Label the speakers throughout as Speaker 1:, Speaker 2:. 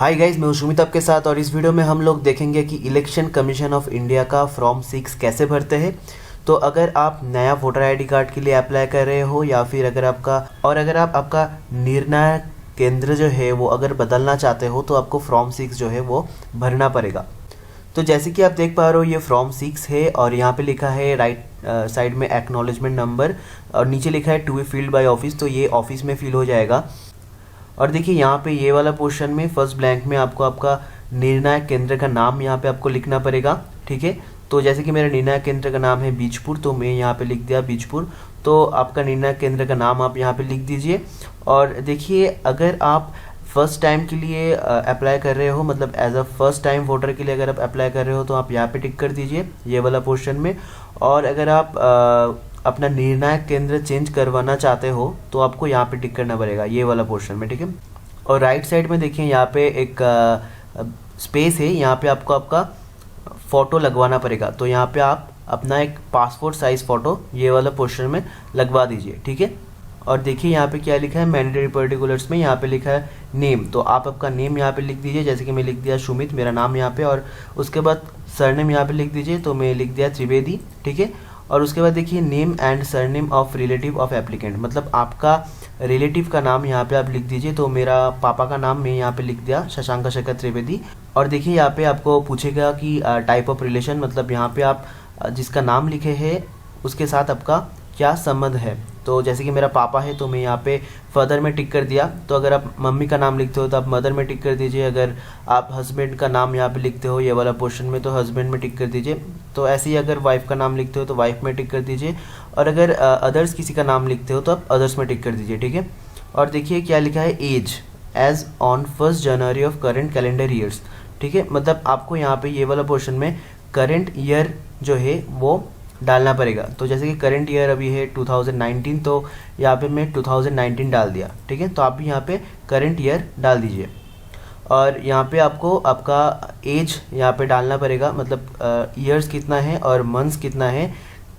Speaker 1: Hi guys, मैं हूं सुमित आपके साथ और इस वीडियो में हम लोग देखेंगे कि इलेक्शन कमीशन ऑफ इंडिया का फॉर्म 6 कैसे भरते हैं। तो अगर आप नया वोटर आईडी कार्ड के लिए अप्लाई कर रहे हो या फिर अगर आप आपका निर्णय केंद्र जो है वो अगर बदलना चाहते हो तो आपको फॉर्म 6 जो है वो भरना पड़ेगा। तो जैसे कि आप देख पा रहे हो ये फॉर्म 6 है और यहाँ पे लिखा है राइट साइड में एक्नॉलेजमेंट नंबर और नीचे लिखा है to be filled by office, तो ये ऑफिस में फिल हो जाएगा। और देखिए यहाँ पे ये वाला पोर्शन में फर्स्ट ब्लैंक में आपको आपका निर्णायक केंद्र का नाम यहाँ पे आपको लिखना पड़ेगा। ठीक है, तो जैसे कि मेरा निर्णायक केंद्र का नाम है बीजपुर, तो मैं यहाँ पे लिख दिया बीजपुर। तो आपका निर्णायक केंद्र का नाम आप यहाँ पे लिख दीजिए। और देखिए अगर आप फर्स्ट टाइम के लिए अप्लाई कर रहे हो, मतलब as a first time voter के लिए अगर आप अप्लाई कर रहे हो तो आप यहाँ पे टिक कर दीजिए ये वाला पोर्शन में। और अगर आप अपना निर्णायक केंद्र चेंज करवाना चाहते हो तो आपको यहाँ पे टिक करना पड़ेगा ये वाला पोर्शन में। ठीक है, और राइट साइड में देखिए यहाँ पे एक स्पेस है, यहाँ पे आपको आपका फ़ोटो लगवाना पड़ेगा। तो यहाँ पे आप अपना एक पासपोर्ट साइज़ फ़ोटो ये वाला पोर्शन में लगवा दीजिए। ठीक है, और देखिए यहाँ पे क्या लिखा है मैंडेटरी पर्टिकुलर्स में, यहाँ पे लिखा है नेम, तो आप आपका नेम यहाँ पे लिख दीजिए। जैसे कि मैं लिख दिया सुमित मेरा नाम यहाँ पे, और उसके बाद सरनेम यहाँ पे लिख दीजिए, तो मैं लिख दिया त्रिवेदी। ठीक है, और उसके बाद देखिए name and surname of relative of applicant, मतलब आपका रिलेटिव का नाम यहाँ पे आप लिख दीजिए। तो मेरा पापा का नाम मैं यहाँ पे लिख दिया शशांक शेखर त्रिवेदी। और देखिए यहाँ पे आपको पूछेगा कि टाइप ऑफ रिलेशन, मतलब यहाँ पे आप जिसका नाम लिखे हैं उसके साथ आपका क्या संबंध है। तो जैसे कि मेरा पापा है तो मैं यहाँ पे फादर में टिक कर दिया। तो अगर आप मम्मी का नाम लिखते हो तो आप मदर में टिक कर दीजिए। अगर आप हस्बैंड का नाम यहाँ पे लिखते हो ये वाला पोर्शन में तो हस्बैंड में टिक कर दीजिए। तो ऐसे ही अगर वाइफ का नाम लिखते हो तो वाइफ में टिक कर दीजिए। और अगर अदर्स किसी का नाम लिखते हो तो आप अदर्स में टिक कर दीजिए। ठीक है, और देखिए क्या लिखा है age as on 1 January of current calendar years. ठीक है, मतलब आपको यहाँ पे ये वाला पोर्शन में करेंट ईयर जो है वो डालना पड़ेगा। तो जैसे कि करंट ईयर अभी है 2019, तो यहाँ पे मैं 2019 डाल दिया। ठीक है, तो आप भी यहाँ पे करंट ईयर डाल दीजिए। और यहाँ पे आपको आपका एज यहाँ पे डालना पड़ेगा, मतलब ईयर्स कितना है और मंथ्स कितना है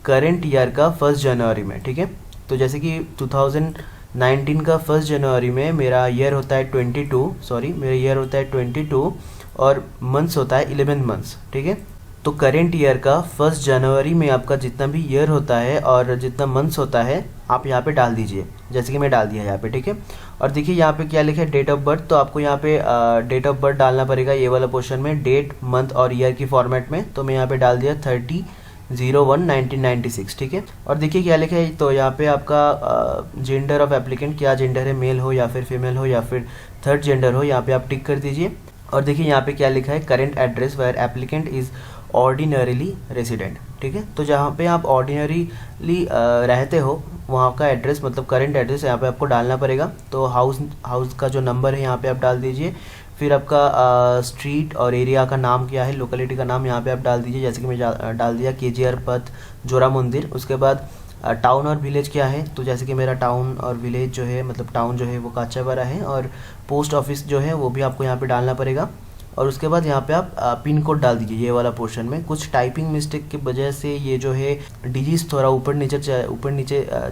Speaker 1: करंट ईयर का 1 जनवरी में। ठीक है, तो जैसे कि 2019 का 1 जनवरी में मेरा ईयर होता है 22 और मंथ्स होता है 11 मंथ्स। ठीक है, तो करेंट ईयर का 1 जनवरी में आपका जितना भी ईयर होता है और जितना मंथ्स होता है आप यहाँ पे डाल दीजिए, जैसे कि मैं डाल दिया यहाँ पे। ठीक है, और देखिए यहाँ पे क्या लिखा है डेट ऑफ बर्थ, तो आपको यहाँ पे डेट ऑफ बर्थ डालना पड़ेगा ये वाला पोर्शन में, डेट मंथ और ईयर की फॉर्मेट में। तो मैं यहाँ पे डाल दिया 30/01/1996। ठीक है, और देखिए क्या लिखा है, तो यहाँ पे आपका जेंडर ऑफ एप्लीकेंट, क्या जेंडर है, मेल हो या फिर फीमेल हो या फिर थर्ड जेंडर हो, यहाँ पे आप टिक कर दीजिए। और देखिए यहाँ पे क्या लिखा है current address where applicant is ordinarily resident. ठीक है, तो जहाँ पे आप ऑर्डिनरीली रहते हो वहाँ का एड्रेस, मतलब करंट एड्रेस यहाँ पे आपको डालना पड़ेगा। तो हाउस का जो नंबर है यहाँ पे आप डाल दीजिए। फिर आपका स्ट्रीट और एरिया का नाम क्या है, लोकेलिटी का नाम यहाँ पे आप डाल दीजिए। जैसे कि मैं डाल दिया केजीआर पथ जोरा मंदिर। उसके बाद टाउन और विलेज क्या है, तो जैसे कि मेरा टाउन और विलेज जो है, मतलब टाउन जो है वो काचापारा है, और पोस्ट ऑफिस जो है वो भी आपको यहाँ पे डालना पड़ेगा। और उसके बाद यहाँ पे आप पिन कोड डाल दीजिए ये वाला पोर्शन में। कुछ टाइपिंग मिस्टेक की वजह से ये जो है डिजिट्स थोड़ा ऊपर नीचे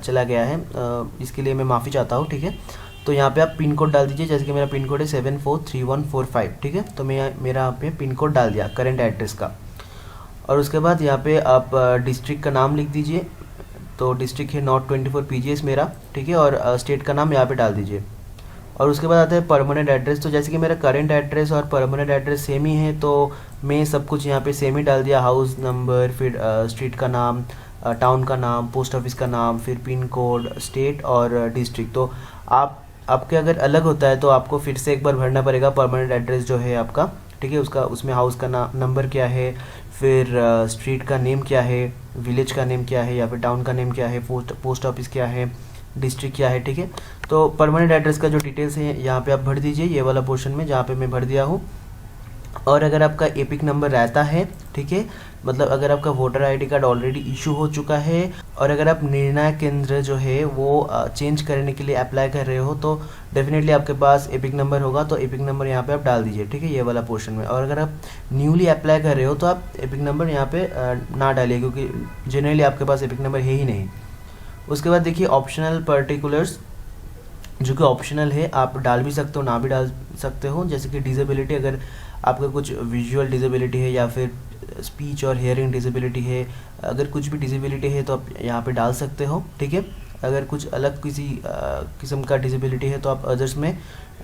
Speaker 1: चला गया है, इसके लिए मैं माफ़ी चाहता हूँ। ठीक है, तो यहाँ पे आप पिन कोड डाल दीजिए। जैसे कि मेरा पिन कोड है 743145। ठीक है, तो मेरा यहाँ पे पिन कोड डाल दिया करेंट एड्रेस का। और उसके बाद यहाँ पे आप डिस्ट्रिक्ट का नाम लिख दीजिए। तो डिस्ट्रिक्ट है नॉर्थ 24 PGS मेरा। ठीक है, और स्टेट का नाम यहाँ पे डाल दीजिए। और उसके बाद आता है परमानेंट एड्रेस, तो जैसे कि मेरा करेंट एड्रेस और परमानेंट एड्रेस सेम ही है तो मैं सब कुछ यहाँ पे सेम ही डाल दिया। हाउस नंबर, फिर स्ट्रीट का नाम, टाउन का नाम, पोस्ट ऑफिस का नाम, फिर पिन कोड, स्टेट और डिस्ट्रिक्ट। तो आपके अगर अलग होता है तो आपको फिर से एक बार भरना पड़ेगा परमानेंट एड्रेस जो है आपका। ठीक है, उसमें हाउस का नंबर क्या है, फिर स्ट्रीट का नेम क्या है, विलेज का नेम क्या है या फिर टाउन का नेम क्या है, पोस्ट ऑफिस क्या है, डिस्ट्रिक्ट क्या है। ठीक है, तो परमानेंट एड्रेस का जो डिटेल्स है यहाँ पे आप भर दीजिए ये वाला पोर्शन में जहाँ पे मैं भर दिया हूँ। और अगर आपका एपिक नंबर रहता है, ठीक है, मतलब अगर आपका voter ID card already issue हो चुका है और अगर आप निर्णय केंद्र जो है वो चेंज करने के लिए अप्लाई कर रहे हो तो डेफिनेटली आपके पास एपिक नंबर होगा। तो एपिक नंबर यहाँ पे आप डाल दीजिए। ठीक है, ये वाला पोर्शन में। और अगर आप न्यूली अप्लाई कर रहे हो तो आप एपिक नंबर यहाँ पे ना डालिए, क्योंकि जनरली आपके पास एपिक नंबर है ही नहीं। उसके बाद देखिए ऑप्शनल पर्टिकुलर्स, जो कि ऑप्शनल है, आप डाल भी सकते हो ना भी डाल सकते हो। जैसे कि डिसेबिलिटी, अगर आपका कुछ विजुअल डिसेबिलिटी है या फिर स्पीच और हियरिंग डिसेबिलिटी है, अगर कुछ भी डिसेबिलिटी है तो आप यहाँ पे डाल सकते हो, ठीक है। अगर कुछ अलग किसी किस्म का डिसेबिलिटी है तो आप अदर्स में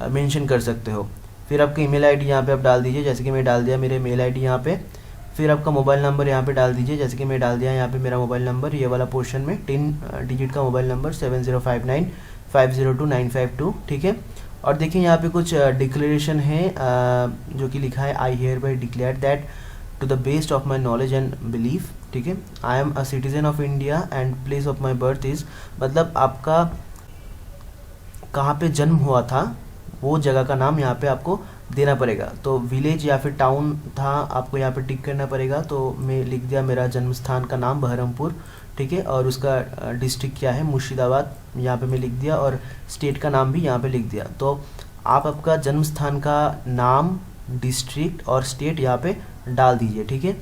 Speaker 1: मेंशन कर सकते हो। फिर आपका ईमेल आईडी यहाँ पे आप डाल दीजिए, जैसे कि मैं डाल दिया मेरे मेल आईडी यहाँ पे। फिर आपका मोबाइल नंबर यहाँ पे डाल दीजिए, जैसे कि मैं डाल दिया यहाँ पे मेरा मोबाइल नंबर, ये वाला पोर्शन में 10 डिजिट का मोबाइल नंबर 7059502952, ठीक है। और देखिए यहाँ पे कुछ डिक्लेरेशन है जो कि लिखा है I hereby declare that to the best of my knowledge and belief, ठीक है, I am a citizen of India and place of my birth is, मतलब आपका कहाँ पे जन्म हुआ था वो जगह का नाम यहाँ पे आपको देना पड़ेगा। तो विलेज या फिर टाउन था, आपको यहाँ पे टिक करना पड़ेगा। तो मैं लिख दिया मेरा जन्म स्थान का नाम बहरमपुर, ठीक है, और उसका डिस्ट्रिक्ट क्या है मुर्शिदाबाद, यहाँ पे मैं लिख दिया, और स्टेट का नाम भी यहाँ पे लिख दिया। तो आप आपका जन्म स्थान का नाम, डिस्ट्रिक्ट और स्टेट यहाँ पे डाल दीजिए, ठीक है।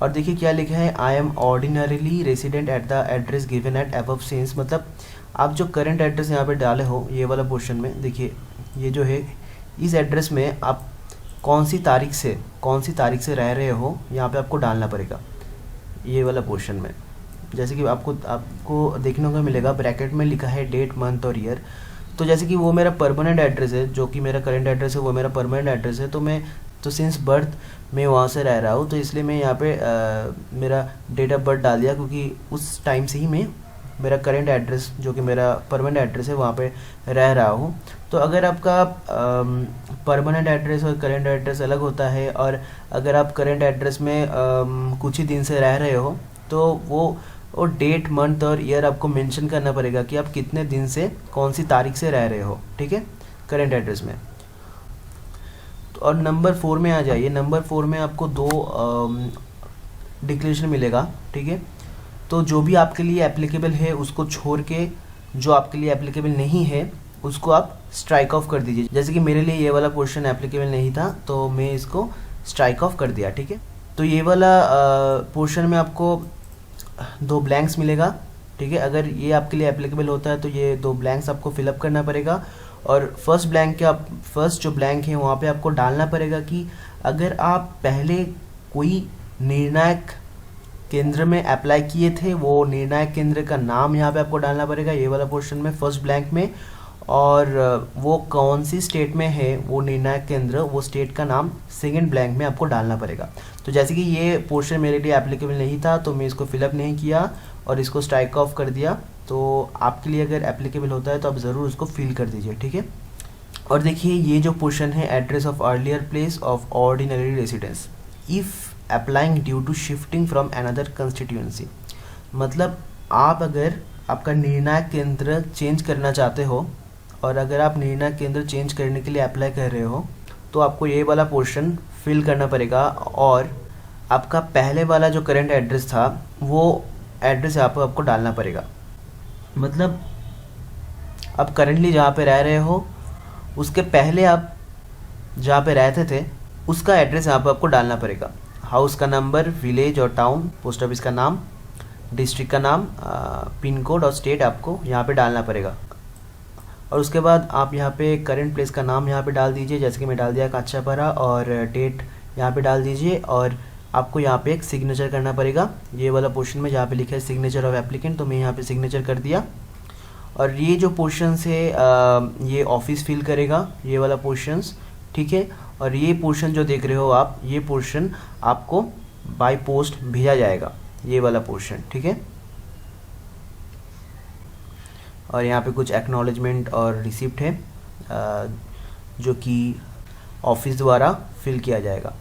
Speaker 1: और देखिए क्या लिखा है, I M ordinarily resident at the address given at above since, मतलब आप जो करंट एड्रेस यहाँ पे डाले हो ये वाला पोर्शन में, देखिए ये जो है इस एड्रेस में आप कौन सी तारीख से रह रहे हो यहाँ पे आपको डालना पड़ेगा ये वाला पोर्शन में। जैसे कि आपको देखने को मिलेगा ब्रैकेट में लिखा है डेट, मंथ और ईयर। तो जैसे कि वो मेरा परमानेंट एड्रेस है, जो कि मेरा करंट एड्रेस है वो मेरा परमानेंट एड्रेस है, तो सिंस बर्थ मैं वहाँ से रह रहा हूँ, तो इसलिए मैं यहाँ पे मेरा डेट ऑफ बर्थ डाल दिया, क्योंकि उस टाइम से ही मैं मेरा करंट एड्रेस जो कि मेरा परमानेंट एड्रेस है वहाँ पे रह रहा हूँ। तो अगर आपका परमानेंट एड्रेस और करंट एड्रेस अलग होता है, और अगर आप करंट एड्रेस में कुछ ही दिन से रह रहे हो, तो वो डेट, मंथ और ईयर आपको मेंशन करना पड़ेगा कि आप कितने दिन से कौन सी तारीख से रह रहे हो, ठीक है, करंट एड्रेस में। तो और नंबर 4 में आ जाइए। नंबर 4 में आपको 2 डिक्लेरेशन मिलेगा, ठीक है। तो जो भी आपके लिए एप्लीकेबल है उसको छोड़ के जो आपके लिए एप्लीकेबल नहीं है उसको आप स्ट्राइक ऑफ कर दीजिए। जैसे कि मेरे लिए ये वाला पोर्शन एप्लीकेबल नहीं था तो मैं इसको स्ट्राइक ऑफ कर दिया, ठीक है। तो ये वाला पोर्शन में आपको 2 ब्लैंक्स मिलेगा, ठीक है। अगर ये आपके लिए एप्लीकेबल होता है तो ये 2 ब्लैंक्स आपको फिलअप करना पड़ेगा। और फर्स्ट जो ब्लैंक है वहाँ पे आपको डालना पड़ेगा कि अगर आप पहले कोई निर्णायक केंद्र में अप्लाई किए थे, वो निर्णायक केंद्र का नाम यहाँ पे आपको डालना पड़ेगा ये वाला पोर्शन में, फर्स्ट ब्लैंक में। और वो कौन सी स्टेट में है वो निर्णायक केंद्र, वो स्टेट का नाम सेकंड ब्लैंक में आपको डालना पड़ेगा। तो जैसे कि ये पोर्शन मेरे लिए एप्लीकेबल नहीं था तो मैं इसको फिलअप नहीं किया और इसको स्ट्राइक ऑफ कर दिया। तो आपके लिए अगर एप्लीकेबल होता है तो आप ज़रूर उसको फिल कर दीजिए, ठीक है। और देखिए ये जो पोर्शन है, address of earlier place of ordinary residence if applying due to shifting from another constituency, मतलब आप अगर आपका निर्णायक केंद्र चेंज करना चाहते हो और अगर आप निर्णायक केंद्र चेंज करने के लिए अप्लाई कर रहे हो तो आपको ये वाला पोर्शन फिल करना पड़ेगा। और आपका पहले वाला जो करंट एड्रेस था वो एड्रेस यहाँ पर आपको डालना पड़ेगा। मतलब आप करंटली जहाँ पे रह रहे हो उसके पहले आप जहाँ पे रहते थे उसका एड्रेस यहाँ पर आपको डालना पड़ेगा। हाउस का नंबर, विलेज और टाउन, पोस्ट ऑफिस का नाम, डिस्ट्रिक्ट का नाम, पिन कोड और स्टेट आपको यहाँ पे डालना पड़ेगा। और उसके बाद आप यहाँ पे करंट प्लेस का नाम यहाँ पे डाल दीजिए, जैसे कि मैं डाल दिया काचापारा, और डेट यहाँ पे डाल दीजिए। और आपको यहाँ पे एक सिग्नेचर करना पड़ेगा ये वाला पोर्शन में जहाँ पे लिखा है सिग्नेचर ऑफ एप्लीकेंट, तो मैं यहाँ पे सिग्नेचर कर दिया। और ये जो पोर्शंस है ये ऑफिस फिल करेगा ये वाला पोर्शंस, ठीक है। और ये पोर्शन जो देख रहे हो आप, ये पोर्शन आपको बाय पोस्ट भेजा जाएगा ये वाला पोर्शन, ठीक है। और यहाँ पे कुछ एक्नॉलेजमेंट और रिसिप्ट है जो कि ऑफिस द्वारा फिल किया जाएगा।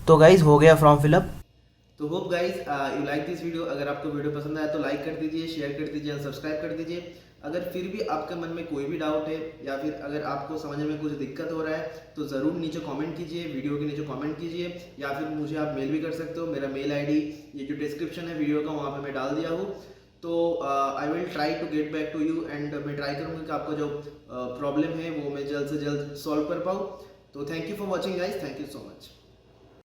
Speaker 1: तो गाइज हो गया फॉर्म फिलअप। तो hope guys you like this video. अगर आपको वीडियो पसंद आया तो लाइक कर दीजिए, शेयर कर दीजिए और सब्सक्राइब कर दीजिए। अगर फिर भी आपके मन में कोई भी डाउट है या फिर अगर आपको समझने में कुछ दिक्कत हो रहा है तो ज़रूर नीचे कमेंट कीजिए, वीडियो के नीचे कमेंट कीजिए, या फिर मुझे आप मेल भी कर सकते हो। मेरा मेल आईडी ये जो डिस्क्रिप्शन है वीडियो का वहाँ पे मैं डाल दिया हूँ। तो I will try to get back to you and मैं ट्राई करूँगा कि आपका जो प्रॉब्लम है वो मैं जल्द से जल्द सॉल्व कर पाऊँ। तो thank you for watching guys, thank you so much.